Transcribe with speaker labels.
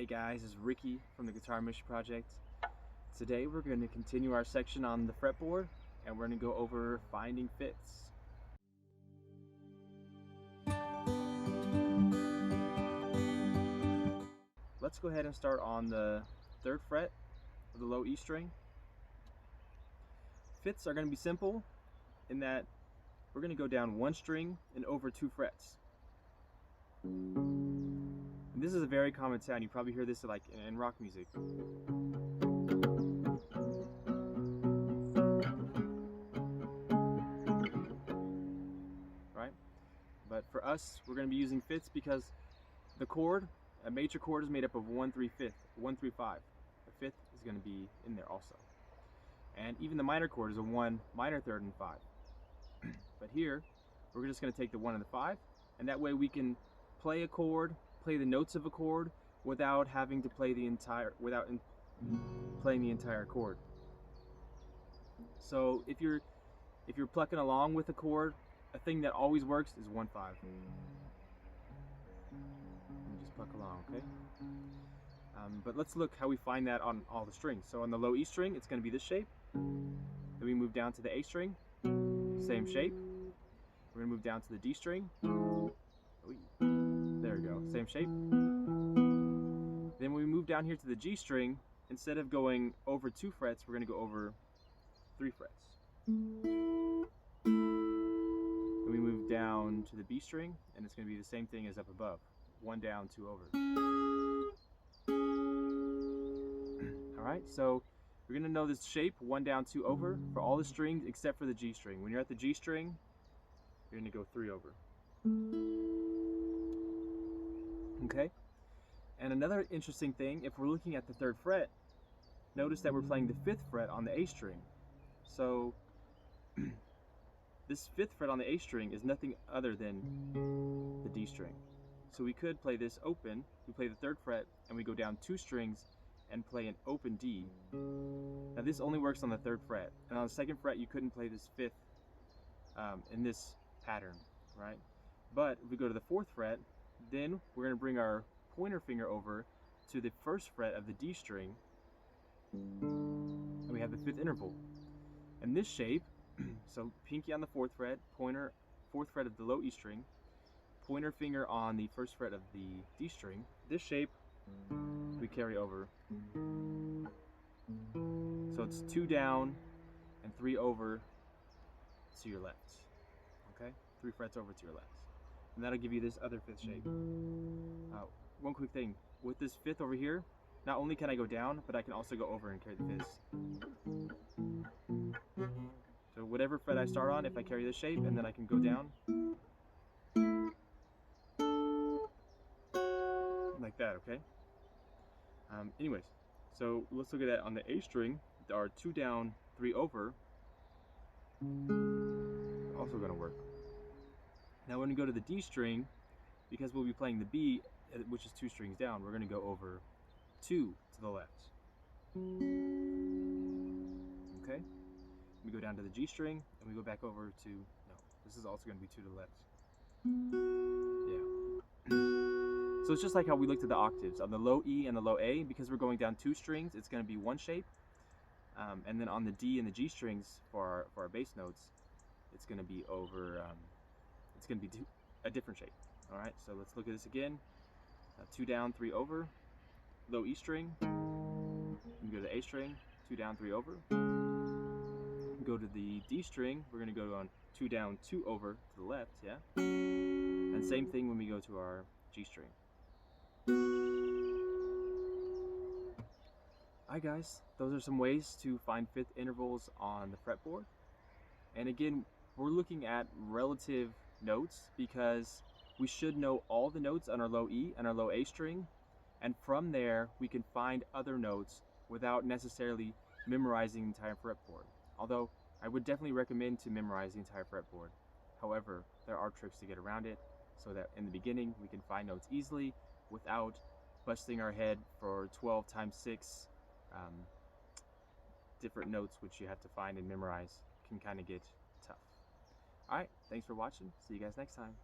Speaker 1: Hey guys, it's Ricky from the Guitar Mission Project. Today we're going to continue our section on the fretboard and we're going to go over finding fifths. Let's go ahead and start on the 3rd fret of the low E string. Fifths are going to be simple in that we're going to go down 1 string and over 2 frets. And this is a very common sound. You probably hear this like in rock music. Right? But for us, we're going to be using fifths because the chord, a major chord, is made up of 1, 3, 5. The fifth is going to be in there also. And even the minor chord is a 1, minor third, and 5. But here, we're just going to take the 1 and the 5, and that way we can play a chord, play the notes of a chord without having to play the entire, playing the entire chord. So if you're plucking along with a chord, a thing that always works is 1, 5. And just pluck along, okay? But let's look how we find that on all the strings. So on the low E string, it's going to be this shape. Then we move down to the A string, same shape. We're going to move down to the D string. There we go, same shape. Then when we move down here to the G string, instead of going over 2 frets, we're going to go over 3 frets. Then we move down to the B string, and it's going to be the same thing as up above. 1 down, 2 over. Alright, so we're going to know this shape, 1 down, 2 over, for all the strings except for the G string. When you're at the G string, you're going to go 3 over. Okay? And another interesting thing, if we're looking at the 3rd fret, notice that we're playing the 5th fret on the A string. So this 5th fret on the A string is nothing other than the D string. So we could play this open, we play the 3rd fret, and we go down 2 strings and play an open D. Now this only works on the 3rd fret, and on the 2nd fret you couldn't play this 5th in this pattern, right? But if we go to the 4th fret, then we're going to bring our pointer finger over to the 1st fret of the D string, and we have the 5th interval. And this shape, so pinky on the 4th fret, pointer 4th fret of the low E string, pointer finger on the 1st fret of the D string, this shape we carry over. So it's 2 down and 3 over to your left. Okay? 3 frets over to your left. And that'll give you this other 5th shape. One quick thing, with this 5th over here, not only can I go down, but I can also go over and carry the 5ths. So whatever fret I start on, if I carry this shape, and then I can go down. Like that, okay? Anyways, so let's look at that on the A string. There are 2 down, 3 over. Also gonna work. Now when we go to the D string, because we'll be playing the B, which is 2 strings down, we're gonna go over 2 to the left. Okay? We go down to the G string, and we go back over to, no, this is also gonna be 2 to the left. Yeah. So it's just like how we looked at the octaves. On the low E and the low A, because we're going down 2 strings, it's going to be 1 shape. And then on the D and the G strings for our bass notes, it's going to be over, it's going to be a different shape. All right, so let's look at this again. 2 down, 3 over, low E string. We go to the A string, 2 down, 3 over. We go to the D string, we're going to go on 2 down, 2 over to the left, yeah? And same thing when we go to our G string. Alright guys, those are some ways to find 5th intervals on the fretboard. And again, we're looking at relative notes because we should know all the notes on our low E and our low A string, and from there we can find other notes without necessarily memorizing the entire fretboard. Although I would definitely recommend to memorize the entire fretboard. However, there are tricks to get around it so that in the beginning we can find notes easily without busting our head for 12 times 6 different notes which you have to find and memorize. Can kind of get tough. Alright, thanks for watching. See you guys next time.